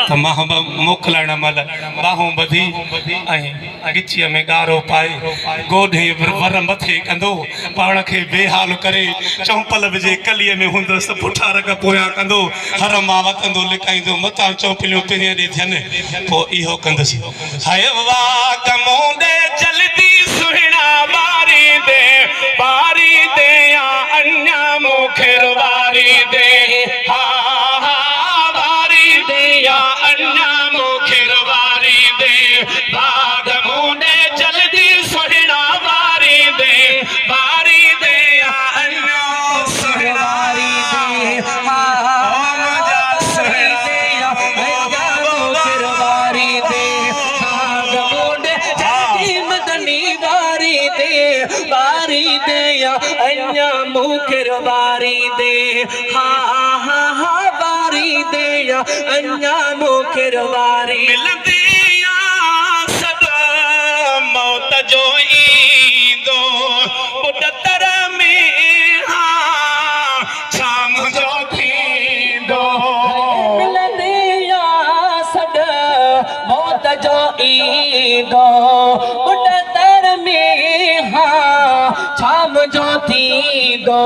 तो मां मोकिलण महिल बाहूं ॿधी ऐं गिचीअ में ॻारो पाए गोॾे वर मथे कंदो पाण खे बेहाल करे चौंपल विझे कलीअ में हूंदसि पुठा रग पोयां कंदो हर मां वतंदो लिकाईंदो मतां चौंपलियूं पहिरियां ॾे थियनि पोइ इहो कंदुसि हाय वाह गमोंदे जल्दी सुहिणा बारी दे या अन्या मुखेर वारी दे हा वारी दे या अन्या मुखेर वारी दे गमोंदे जल्दी सुहिणा बारी दे या अन्या सुहिणा वारी दे हा सुहिणा या मुखेर वारी दे गमोंदे जल्दी मदनी वारी दे या अन्या मुखेर वारी दे हा वारी दे या अन्या मुखेर वारी मिलंदी सद मौत जो ईंदो पुडतर में शाम जो थींदो मिलंदी सद मौत जो ईंदो पुडतर में शाम जो थींदो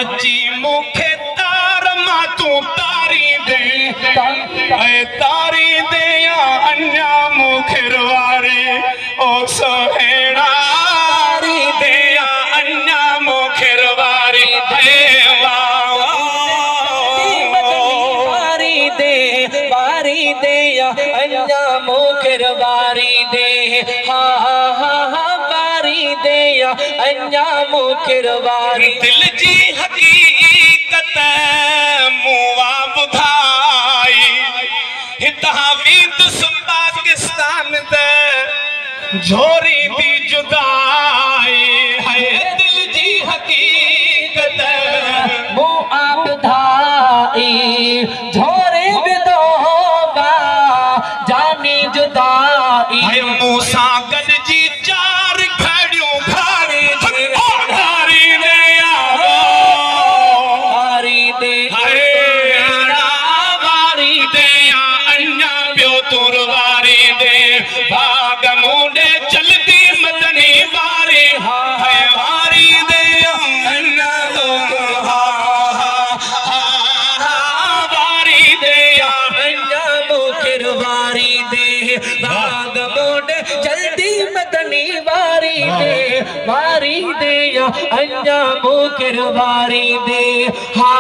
अची मूंखे तार मां तूं तारी दे या अन्या मुखेर वारी ओ सुहिणा वारी दे या अन्या मुखेर वारी दे वारी दे या अन्या मुखेर वारी दे हा वारी दे या अन्या मुखेर वारी दिल जी हकीकत मुआ बुधाई हितां वींदुस पाकिस्तान दे झोरी दी जुदाई है दिल जी हकीकत मुआ बुधाई झोरी विदोगा जानी जुदाई है मूसा गड जी चार घड़ियों भारी दे वारी दे या अन्या ॿियो तुर वारी दे भाग मुंडे जल्दी मदनी वारी है वारी दे या अन्या वारी दे या अन्या मुखेर वारी दे भाग मुंडे जल्दी मदनी वारी दे या अन्या मुखेर वारी दे हा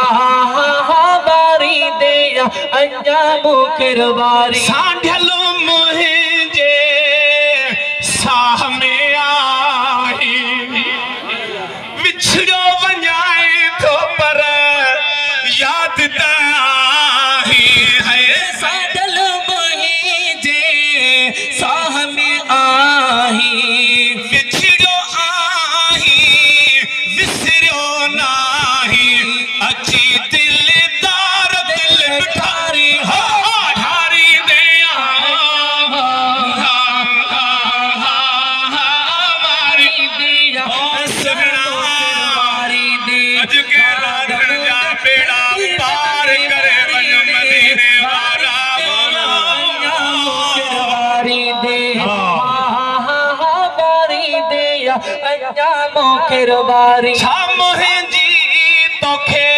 वारी दे या अन्या मुखेर वारी सांढलो मुंहिंजे साह में आई विछड़ो वञाए थो पर याद त आई है सांढलो मुंहिंजे साह में आई विछड़ो आई विसरियो नाही अची दिलदार दिल ठारी ठारी दे वारी दे सुहिणा वारी दे अज के राधण जा बेड़ा पार करे वञ मदीने वारा वारी दे वारी दे अन्या मुखेर वारी छा मुंहिंजी तोखे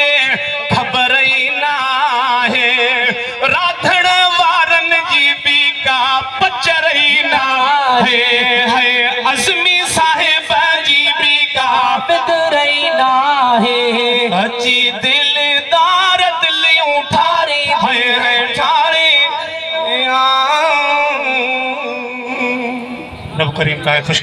ख़बर ई नाहे राधण वारनि जी बि का पचर ई नाहे है अज़मी साहिब जी बि का फिक्र ई नाहे अची दिलदार दिलियूं ठारी है ठारी रब करीम का खुशकिस्मत